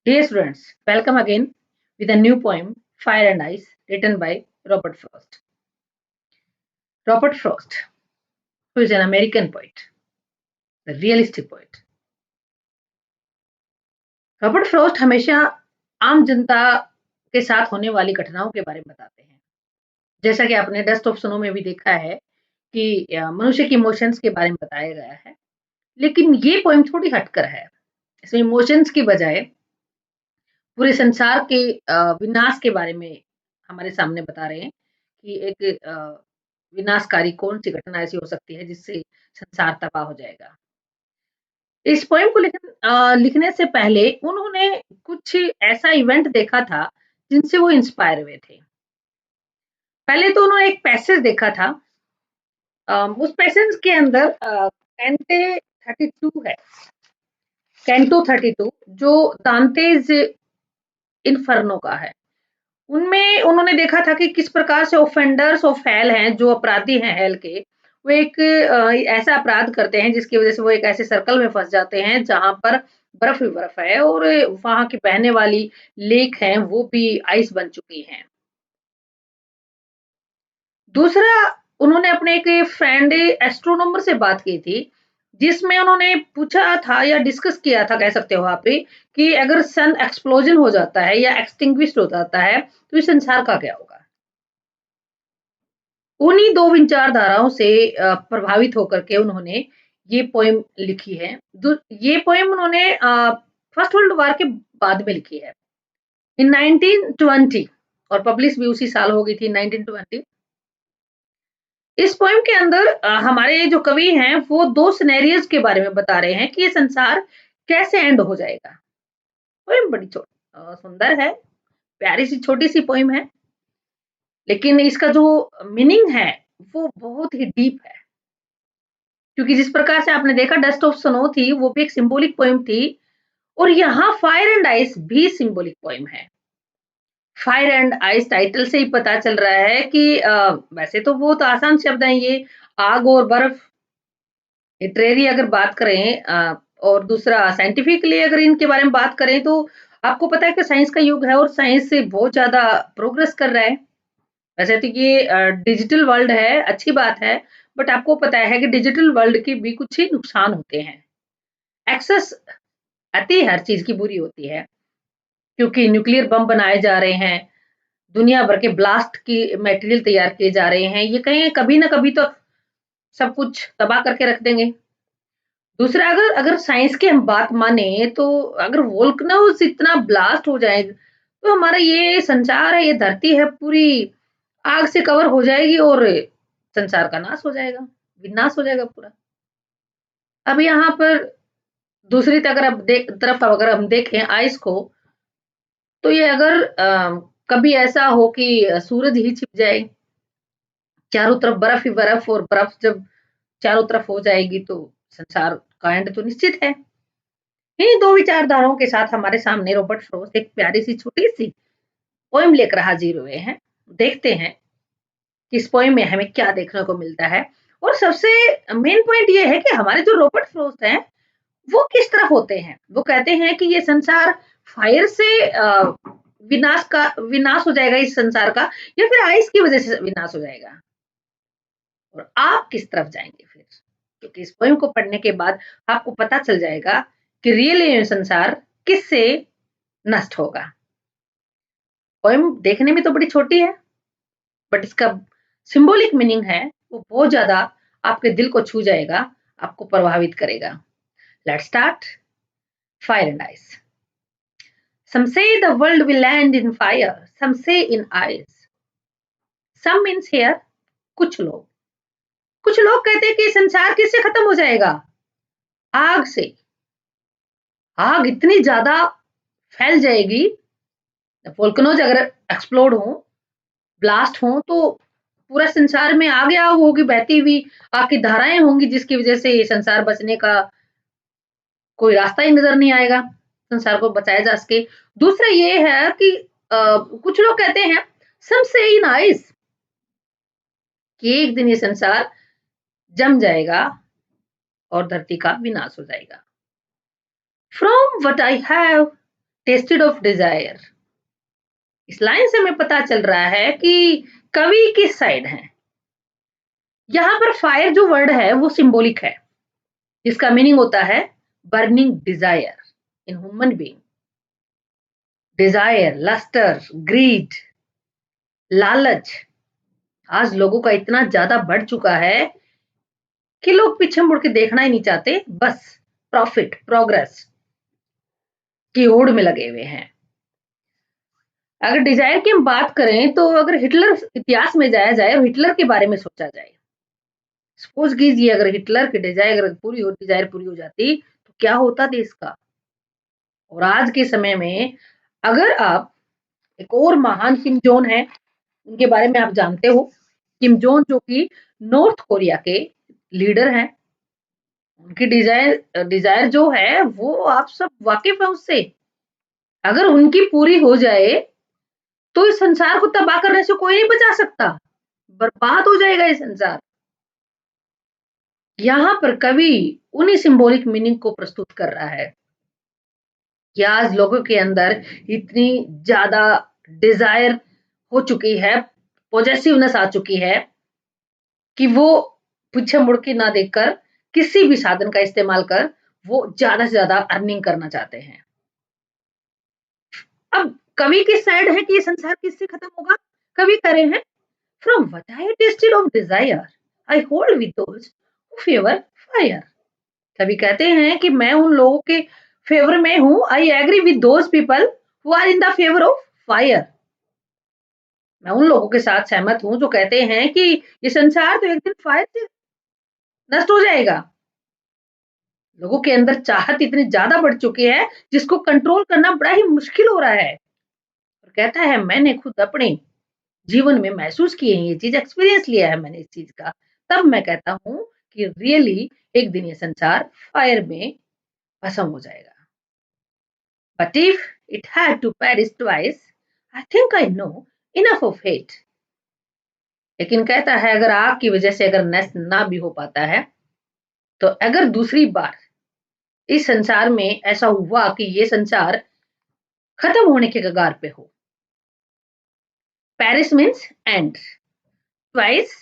Hey students, welcome again with a new poem, Fire and Ice, written by Robert Frost. Robert Frost, who is an American poet, a realistic poet. Robert Frost हमेशा आम जनता के साथ होने वाली घटनाओं के बारे में बताते हैं। जैसा कि आपने डस्ट ऑफ स्नो में भी देखा है कि मनुष्य की इमोशंस के बारे में बताया गया है, लेकिन ये पोएम थोड़ी हटकर है। इसमें इमोशंस की बजाय पूरे संसार के विनाश के बारे में हमारे सामने बता रहे हैं कि एक विनाशकारी कौन-सी घटना ऐसी हो सकती है जिससे संसार तबाह हो जाएगा। इस पोएम को लिखने से पहले उन्होंने कुछ ऐसा इवेंट देखा था जिनसे वो इंस्पायर हुए थे। पहले तो उन्होंने एक पैसेज देखा था। उस पैसेज के अंदर कैंटे 32 है, कैंटो 32 जो दांतेज़ इन्फर्नो का है। उनमें उन्होंने देखा था कि किस प्रकार से ऑफेंडर्स ऑफ हेल हैं, जो अपराधी हैं हेल के, वो एक ऐसा अपराध करते हैं जिसकी वज़ह से वो एक ऐसे सर्कल में फँस जाते हैं जहाँ पर बर्फ ही बर्फ है और वहाँ की बहने वाली लेक हैं, वो भी आइस बन चुकी हैं। दूसरा, उन्होंने अपने एक फ्रेंड एस्ट्रोनॉमर से बात की थी, जिसमें उन्होंने पूछा था या डिस्कस किया था कह सकते हो आप भी, कि अगर सन एक्सप्लोजन हो जाता है या एक्सटिंग्विश्ड हो जाता है, तो इस संसार का क्या होगा? उन्हीं 2 विचारधाराओं से प्रभावित होकर के उन्होंने ये पोएम लिखी है। ये पोएम उन्होंने फर्स्ट वर्ल्ड वॉर के बाद में लिखी है, इन 1920 और पब्लिश भी उसी साल हो गई थी 1920। इस पोएम के अंदर हमारे जो कवि हैं वो 2 सिनेरियोज़ के बारे में बता रहे हैं कि ये संसार कैसे एंड हो जाएगा। पोएम बड़ी सुंदर है, प्यारी-सी छोटी-सी पोएम है, लेकिन इसका जो मीनिंग है वो बहुत ही डीप है। क्योंकि जिस प्रकार से आपने देखा डस्ट ऑफ स्नो थी, वो भी एक सिंबॉलिक पोएम थी और यहाँ फायर एंड आइस भी सिंबॉलिक पोएम है। फायर एंड आइस टाइटल से ही पता चल रहा है कि वैसे तो बहुत आसान शब्द हैं ये, आग और बर्फ, लिटरेरी अगर बात करें और दूसरा साइंटिफिकली अगर इनके बारे में बात करें तो आपको पता है कि साइंस का युग है और साइंस से बहुत ज़्यादा प्रोग्रेस कर रहा है। वैसे तो ये डिजिटल वर्ल्ड है, अच्छी बात है, बट आपको पता है कि डिजिटल वर्ल्ड के भी कुछ ही नुकसान होते हैं। एक्सेस अति हर चीज़ की बुरी होती है, क्योंकि न्यूक्लियर बम बनाए जा रहे हैं, दुनिया भर के ब्लास्ट की मटेरियल तैयार किए जा रहे हैं, ये कहीं कभी ना कभी तो सब कुछ तबाह करके रख देंगे। दूसरा अगर अगर साइंस की हम बात माने तो अगर वोल्केनोज़ इतना ब्लास्ट हो जाए, तो हमारा ये संसार है, ये धरती है पूरी आग से कवर हो जाएगी और संसार का नाश हो जाएगा, विनाश हो जाएगा पूरा। अब यहाँ पर दूसरी तरफ अगर हम देखें आइस को, तो ये अगर कभी ऐसा हो कि सूरज ही छिप जाए, चारों तरफ बर्फ ही बर्फ और बर्फ जब चारों तरफ हो जाएगी तो संसार का एंड तो निश्चित है। इन्हीं 2 विचारधाराओं के साथ हमारे सामने रॉबर्ट फ्रॉस्ट एक प्यारी-सी छोटी-सी पोएम लेकर हाजिर हुए हैं। देखते हैं कि इस पोएम में हमें क्या देखने को मिलता है और सबसे मेन पॉइंट ये है कि हमारे जो रॉबर्ट फ्रॉस्ट हैं, वो किस तरफ होते हैं? वो कहते हैं कि ये संसार फायर से विनाश हो जाएगा इस संसार का या फिर आइस की वजह से विनाश हो जाएगा और आप किस तरफ जाएँगे फिर? क्योंकि इस पोएम को पढ़ने के बाद आपको पता चल जाएगा कि रियल ये संसार किससे नष्ट होगा। पोएम देखने में तो बड़ी छोटी है, बट इसका सिंबॉलिक मीनिंग है, वो बहुत ज़्यादा आपके दिल को छू जाएगा, आपको प्रभावित करेगा। Let's start fire and ice. Some say the world will end in fire, some say in ice. Some means here कुछ लोग। कुछ लोग कहते हैं कि संसार किससे खत्म हो जाएगा? आग से। आग इतनी ज़्यादा फैल जाएगी, वोल्केनोज़ अगर एक्सप्लोड हों, ब्लास्ट हों तो पूरा संसार में आग ही आग होगी बहती हुई, आग की धाराएँ होंगी जिसकी वज़ह से ये संसार बचने का कोई रास्ता ही नज़र नहीं आएगा, संसार को बचाया जा सके। दूसरा ये है कि कुछ लोग कहते हैं सम से इन आइस कि एक दिन ये संसार जम जाएगा और धरती का विनाश हो जाएगा। From what I have tested of desire. इस लाइन से हमें पता चल रहा है कि कवि किस साइड है। यहाँ पर फायर जो वर्ड है वो सिंबॉलिक है, जिसका मीनिंग होता है burning desire in human being. Desire, lustre, greed, लालच आज लोगों का इतना ज्यादा बढ़ चुका है कि लोग पीछे मुड़ के देखना ही नहीं चाहते, बस प्रॉफिट, प्रोग्रेस की होड़ में लगे हुए हैं। अगर डिजायर की हम बात करें तो अगर हिटलर इतिहास में जाया जाए और हिटलर के बारे में सोचा जाए, सपोज कीजिए अगर हिटलर की डिजायर पूरी हो जाती तो क्या होता देश का। और आज के समय में अगर आप एक और महान किम जोन है, उनके बारे में आप जानते हो, किम जोन जो कि नॉर्थ कोरिया के लीडर हैं। उनकी डिजायर डिजायर जो है वो आप सब वाकिफ है उससे। अगर उनकी पूरी हो जाए तो इस संसार को तबाह करने से कोई नहीं बचा सकता, बर्बाद हो जाएगा ये संसार। यहाँ पर कवि उन्हीं सिंबॉलिक मीनिंग को प्रस्तुत कर रहा है कि आज लोगों के अंदर इतनी ज्यादा डिजायर हो चुकी है, पॉजेसिवनेस आ चुकी है कि वो पीछे मुड़ के ना देखकर किसी भी साधन का इस्तेमाल कर वो ज्यादा से ज्यादा अर्निंग करना चाहते हैं। अब कवि किस साइड है कि ये संसार किससे खत्म होगा। कवि करे हैं from what I tasted of desire I hold with those who favour fire. कवि कहते हैं कि मैं उन लोगों के फेवर में हूं, I agree with those people who are in the favour of fire. मैं उन लोगों के साथ सहमत हूं जो कहते हैं कि ये संसार तो एक दिन फायर से नष्ट हो जाएगा। लोगों के अंदर चाहत इतनी ज्यादा बढ़ चुकी है जिसको कंट्रोल करना बड़ा ही मुश्किल हो रहा है। और कहता है मैंने खुद अपने जीवन में महसूस किए हैं ये चीज, एक्सपीरियंस लिया है मैंने इस चीज का, तब मैं कहता हूं कि रियली एक दिन ये संसार फायर में भस्म हो जाएगा। But if it had to perish twice I think I know enough of it. लेकिन कहता है अगर आग की वजह से अगर नष्ट ना भी हो पाता है तो अगर दूसरी बार इस संसार में ऐसा हुआ कि ये संसार खत्म होने के कगार पे हो, पेरिस मीन्स एंड, ट्वाइस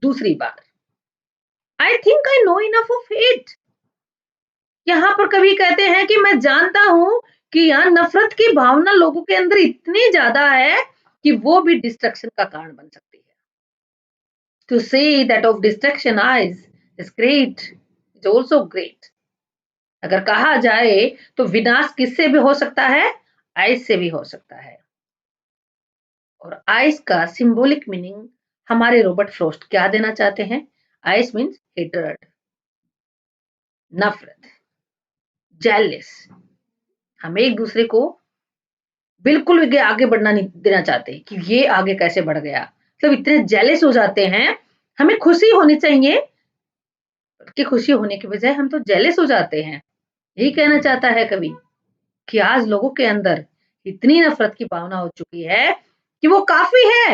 दूसरी बार, I think I know enough of it. यहाँ पर कवि कहते हैं कि मैं जानता हूं कि यहाँ नफरत की भावना लोगों के अंदर इतनी ज्यादा है कि वो भी डिस्ट्रक्शन का कारण बन सकती है। To say that of destruction ice is great, is also great. अगर कहा जाए तो विनाश किससे भी हो सकता है, आइस से भी हो सकता है। और आइस का सिंबॉलिक मीनिंग हमारे रॉबर्ट फ्रॉस्ट क्या देना चाहते हैं। आइस मीन्स हेटर्ड, नफरत, जेलिस। हम एक दूसरे को बिल्कुल भी आगे बढ़ना नहीं देना चाहते कि ये आगे कैसे बढ़ गया, मतलब इतने जेलस हो जाते हैं। हमें खुशी होनी चाहिए कि खुशी होने की बजाय हम तो जेलस हो जाते हैं। यही कहना चाहता है कवि कि आज लोगों के अंदर इतनी नफरत की भावना हो चुकी है कि वो काफी है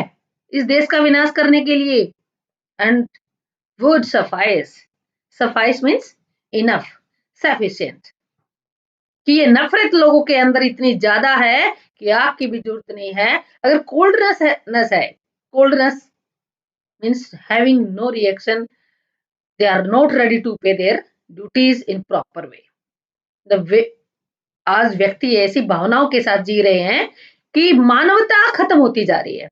इस देश का विनाश करने के लिए। And would suffice, suffice means enough, sufficient, कि ये नफरत लोगों के अंदर इतनी ज्यादा है कि आग की भी जरूरत नहीं है। अगर कोल्डनेस है, coldness means having no reaction, they are not ready to pay their duties in proper way. The way आज व्यक्ति ऐसी भावनाओं के साथ जी रहे हैं कि मानवता खत्म होती जा रही है।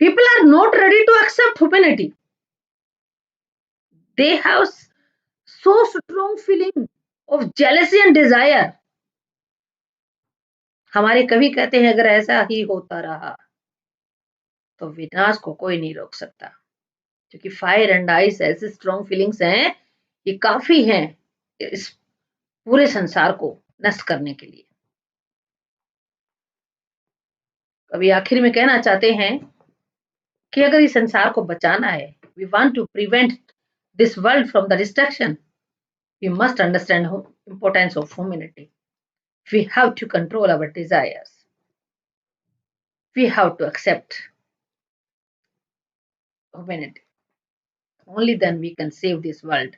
People are not ready to accept humanity, they have so strong feeling of jealousy and desire. हमारे कवि कहते हैं अगर ऐसा ही होता रहा तो विनाश को कोई नहीं रोक सकता, क्योंकि फायर एंड आइस ऐसे स्ट्रॉन्ग फीलिंग्स हैं, ये काफी हैं इस पूरे संसार को नष्ट करने के लिए। कभी आखिर में कहना चाहते हैं कि अगर इस संसार को बचाना है, we want to prevent this world from the destruction, we must understand importance of humanity, we have to control our desires, we have to accept humanity, only then we can save this world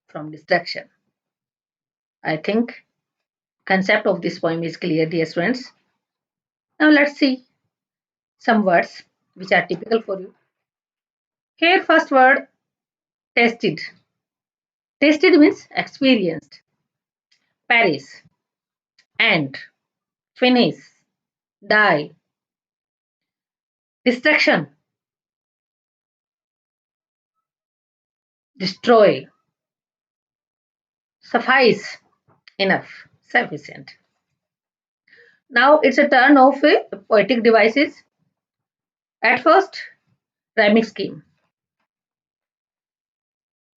from destruction. I think Concept of this poem is clear, dear students. Now let's see some words which are typical for you. Here, first word, tasted. Tasted means experienced. Paris, end, finish, die, destruction, destroy, suffice, enough, sufficient. Now it's a turn of poetic devices. At first, rhyming scheme.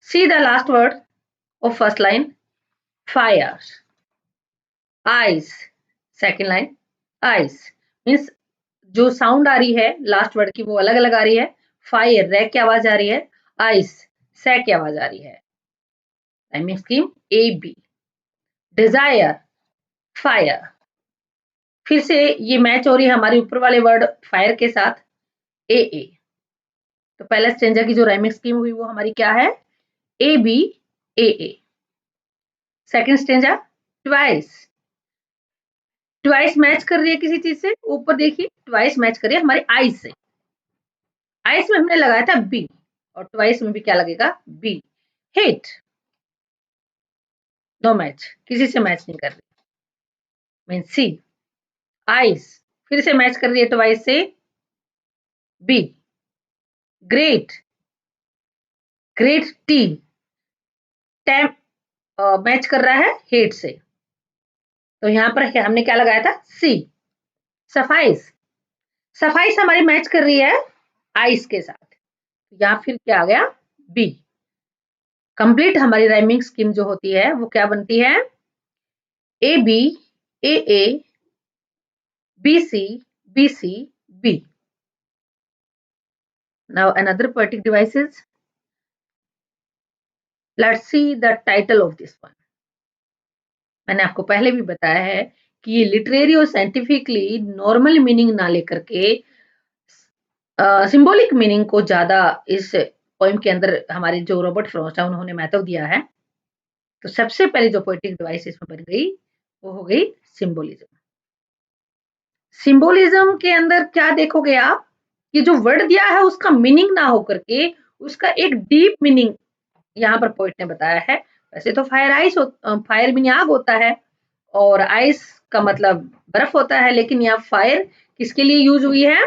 See the last word of first line, fire. Eyes, second line, eyes means जो sound आ रही है last word की वो अलग अलग आ रही है. Fire, रे की आवाज आ रही है. आइस, से की आवाज आ रही है. Rhyming scheme A B. Desire, fire. फिर से ये मैच हो रही है हमारी ऊपर वाले वर्ड फायर के साथ, ए ए. तो पहला स्टेंजा की जो राइमिंग स्कीम हुई वो हमारी क्या है, A B A A. Second stanza twice. Twice match कर रही है किसी चीज से, ऊपर देखिए ट्वाइस मैच कर रही है हमारे आइस से. आइस में हमने लगाया था बी और ट्वाइस में भी क्या लगेगा, बी. हिट, नो मैच, किसी से मैच नहीं कर रही. मीन सी. आइस फिर से मैच कर रही है ट्वाइस से, बी. ग्रेट, ग्रेट टी, टैम मैच कर रहा है हेट से, तो यहां पर हमने क्या लगाया था, सी. सफाइस, सफाइस हमारी मैच कर रही है आइस के साथ, यहां फिर क्या आ गया, बी. कंप्लीट हमारी राइमिंग स्कीम जो होती है वो क्या बनती है, A B A A, B C B C, B. Now another poetic devices. Let's see the title of this one. मैंने आपको पहले भी बताया है कि ये लिटरेरी और साइंटिफिकली नॉर्मल मीनिंग ना लेकर के सिंबॉलिक मीनिंग को ज्यादा इस पोएम के अंदर हमारे जो रॉबर्ट फ्रॉस्ट है उन्होंने महत्व दिया है. तो सबसे पहले जो पोएटिक डिवाइस इसमें बन गई वो हो गई सिंबोलिज्म. सिंबोलिज्म के अंदर क्या देखोगे आप, ये जो वर्ड दिया है उसका मीनिंग ना होकर के उसका एक डीप मीनिंग यहाँ पर पोइट ने बताया है. वैसे तो फायर आइस, फायर मीनिंग आग होता है और आइस का मतलब बर्फ होता है, लेकिन यहाँ फायर किसके लिए यूज हुई है,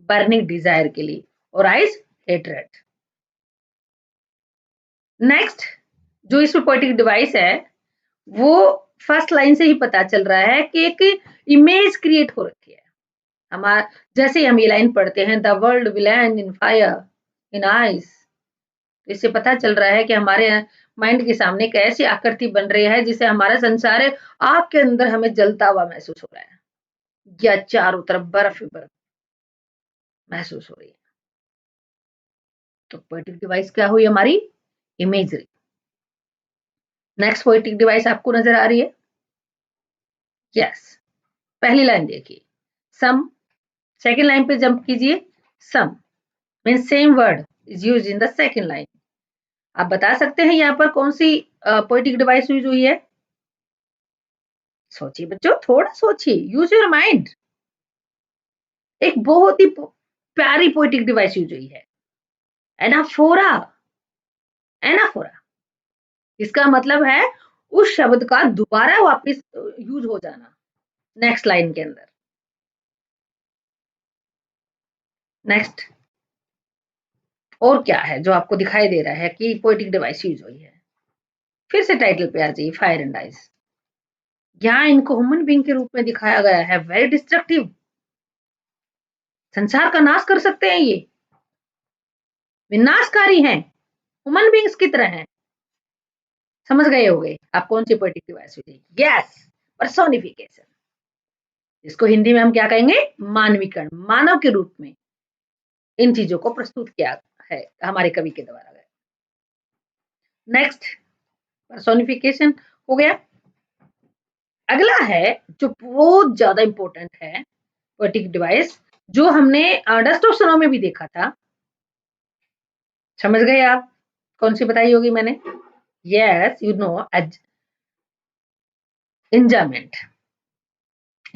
बर्निंग डिजायर के लिए, और आइस हेटरेट. नेक्स्ट जो इसमें पोएटिक डिवाइस है वो फर्स्ट लाइन से ही पता चल रहा है कि एक इमेज क्रिएट हो रखी है. हमारा जैसे हम ये लाइन पढ़ते हैं, the world will and in fire in ice, इससे पता चल रहा है कि हमारे माइंड के सामने एक ऐसी आकृति बन रही है जिसे हमारा संसार आग के अंदर हमें जलता हुआ महसूस हो रहा है, या चारों तरफ बर्फ ही बर्फ महसूस हो रही है. तो पोएटिक डिवाइस क्या हुई हमारी, इमेजरी. नेक्स्ट पोएटिक डिवाइस आपको नजर आ रही है, यस. पहली लाइन देखिए, सम. सेकेंड लाइन पे जंप कीजिए, some mean same word is use in the second line. आप बता सकते हैं यहाँ पर कौन सी पोएटिक डिवाइस यूज हुई है, सोचिए बच्चों, थोड़ा सोचिए, यूज योर माइंड. एक बहुत ही प्यारी पोएटिक डिवाइस यूज हुई है, एनाफोरा. एनाफोरा इसका मतलब है उस शब्द का दोबारा वापस यूज हो जाना नेक्स्ट लाइन के अंदर. नेक्स्ट और क्या है जो आपको दिखाई दे रहा है कि पोएटिक डिवाइस यूज हुई है. फिर से टाइटल पे आ जाइए, फायर एंड आइस. यहाँ इनको ह्यूमन बीइंग के रूप में दिखाया गया है, वेरी डिस्ट्रक्टिव, संसार का नाश कर सकते हैं, ये विनाशकारी हैं, ह्यूमन बीइंग्स की तरह हैं. समझ गए होंगे आप कौन सी पोएटिक डिवाइस हुई, यस, पर्सोनिफिकेशन. इसको हिंदी में हम क्या कहेंगे, मानवीकरण, मानव के रूप में इन चीजों को प्रस्तुत किया है हमारे कवि के द्वारा. नेक्स्ट पर्सोनिफिकेशन हो गया. अगला है जो बहुत ज्यादा इंपॉर्टेंट है पोएटिक डिवाइस, जो हमने डस्ट ऑफ स्नो में भी देखा था. समझ गए आप कौन सी बताई होगी मैंने, yes, you know, enjoyment.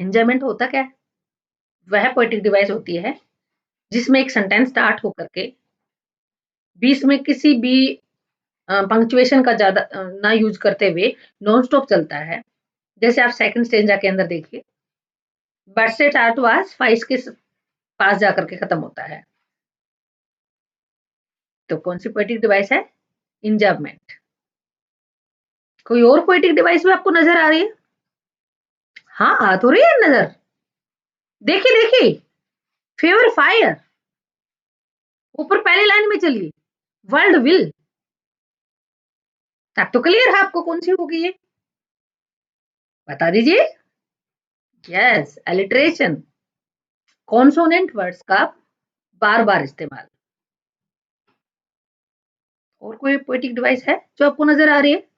Enjoyment होता क्या है? वह पोएटिक डिवाइस होती है जिसमें एक सेंटेंस स्टार्ट होकर के बीच में किसी भी पंक्चुएशन का ज्यादा ना यूज करते हुए नॉन स्टॉप चलता है। जैसे आप सेकंड स्टेंजा के अंदर देखिए, बट से स्टार्ट हुआ फाइस के पास जाकर के खत्म होता है। तो कौन सी पोएटिक डिवाइस है? इंजॉयमेंट। कोई और पोएटिक डिवाइस भी आपको नजर आ रही है? हाँ, आ तो रही है नजर। देखिए देखिए, फेवर फायर, ऊपर पहली लाइन में चलिए, वर्ल्ड विल। अब तो क्लियर है आपको कौन सी होगी ये, बता दीजिए। यस, एलिट्रेशन, कॉन्सोनेंट वर्ड्स का बार बार इस्तेमाल। और कोई पोएटिक डिवाइस है जो आपको नजर आ रही है?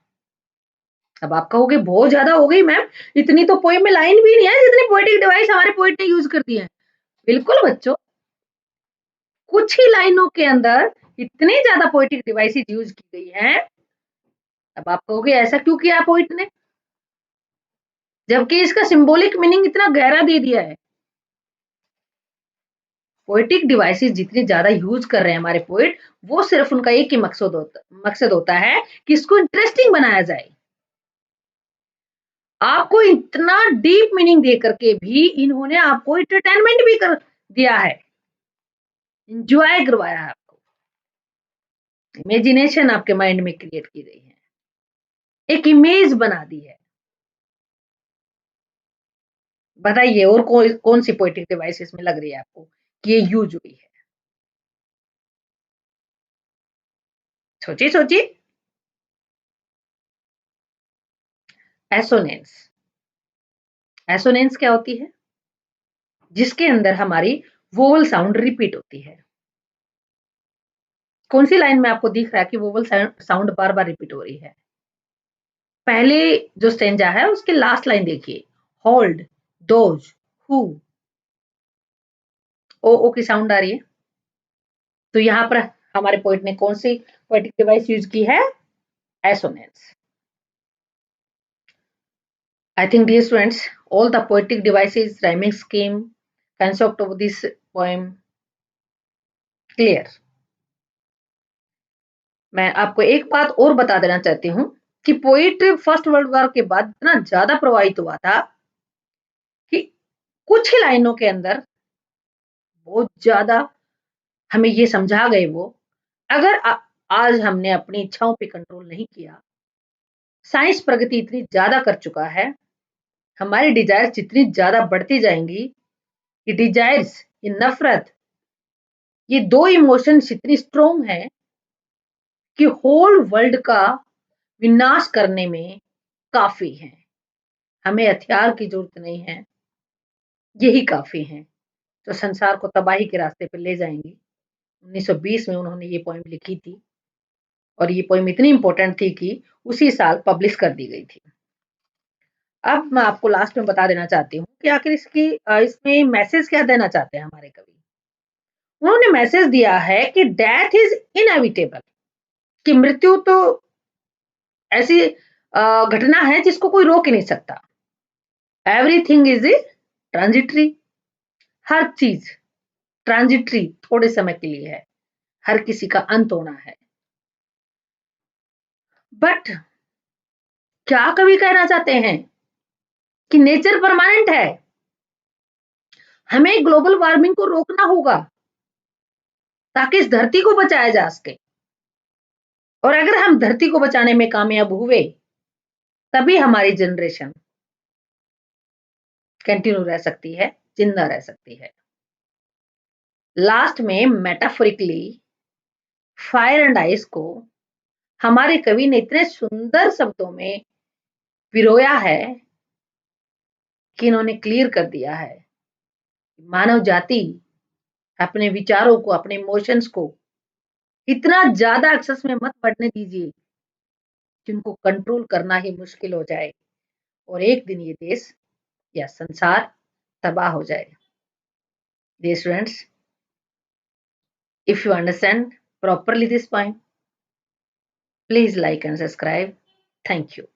अब आप कहोगे बहुत ज्यादा हो गई मैम, इतनी तो पोएम में लाइन भी नहीं है जितनी पोएटिक डिवाइस हमारे पोएट ने यूज कर दी है। बिल्कुल बच्चों, कुछ ही लाइनों के अंदर इतनी ज्यादा पोएटिक डिवाइसेस यूज की गई हैं। अब आप कहोगे ऐसा क्यों किया पोएट ने, जबकि इसका सिंबॉलिक मीनिंग इतना गहरा दे दिया है। पोएटिक डिवाइसेस जितनी ज्यादा यूज कर रहे हैं हमारे पोएट, वो सिर्फ उनका एक ही मकसद होता है कि इसको इंटरेस्टिंग बनाया जाए। आपको इतना डीप मीनिंग दे करके भी इन्होंने आपको एंटरटेनमेंट भी कर दिया है, इंजॉय करवाया है आपको, इमेजिनेशन आपके माइंड में क्रिएट की गई है, एक इमेज बना दी है। बताइए और कौन सी पोएटिक डिवाइस इसमें लग रही है आपको कि ये यूज हुई है? सोचिए सोचिए। एसोनेंस। एसोनेंस क्या होती है? जिसके अंदर हमारी वोवल साउंड रिपीट होती है। कौन सी लाइन में आपको दिख रहा है कि वोवल साउंड बार बार रिपीट हो रही है? पहले जो स्टेंजा है उसके लास्ट लाइन देखिए, होल्ड, दोज, हु, ओ की साउंड आ रही है। तो यहाँ पर हमारे पोएट ने कौन सी पोएटिक डिवाइस यूज की है? Assonance. I think, dear students, all the poetic devices, rhyming scheme, concept of this poem clear. मैं आपको एक बात और बता देना चाहती हूँ कि पोइट फर्स्ट वर्ल्ड वॉर के बाद इतना ज्यादा प्रभावित हुआ था कि कुछ ही लाइनों के अंदर बहुत ज्यादा हमें ये समझा गए वो, अगर आज हमने अपनी इच्छाओं पे कंट्रोल नहीं किया, साइंस प्रगति इतनी ज्यादा कर चुका है, हमारी डिजायर्स जितनी ज्यादा बढ़ती जाएंगी, ये डिजायर्स, ये नफरत, ये दो इमोशंस इतनी स्ट्रोंग है कि होल वर्ल्ड का विनाश करने में काफी है। हमें हथियार की जरूरत नहीं है, यही काफी है जो संसार को तबाही के रास्ते पर ले जाएंगी। 1920 में उन्होंने ये पोएम लिखी थी और ये पोएम इतनी इंपॉर्टेंट थी कि उसी साल पब्लिश कर दी गई थी। अब मैं आपको लास्ट में बता देना चाहती हूँ कि आखिर इसमें मैसेज क्या देना चाहते हैं हमारे कवि। उन्होंने मैसेज दिया है कि डेथ इज इनएविटेबल, कि मृत्यु तो ऐसी घटना है जिसको कोई रोक ही नहीं सकता। एवरीथिंग इज ट्रांजिटरी, हर चीज ट्रांजिटरी, थोड़े समय के लिए है, हर किसी का अंत होना है। बट क्या कवि कहना चाहते हैं कि नेचर परमानेंट है, हमें ग्लोबल वार्मिंग को रोकना होगा ताकि इस धरती को बचाया जा सके। और अगर हम धरती को बचाने में कामयाब हुए तभी हमारी जनरेशन कंटिन्यू रह सकती है, जिंदा रह सकती है। लास्ट में मेटाफोरिकली फायर एंड आइस को हमारे कवि ने इतने सुंदर शब्दों में पिरोया है कि इन्होंने क्लियर कर दिया है, मानव जाति अपने विचारों को, अपने इमोशंस को इतना ज्यादा एक्सेस में मत बढ़ने दीजिए कि उनको कंट्रोल करना ही मुश्किल हो जाए और एक दिन ये देश या संसार तबाह हो जाए। Dear students, if you understand properly this point, please like and subscribe. Thank you.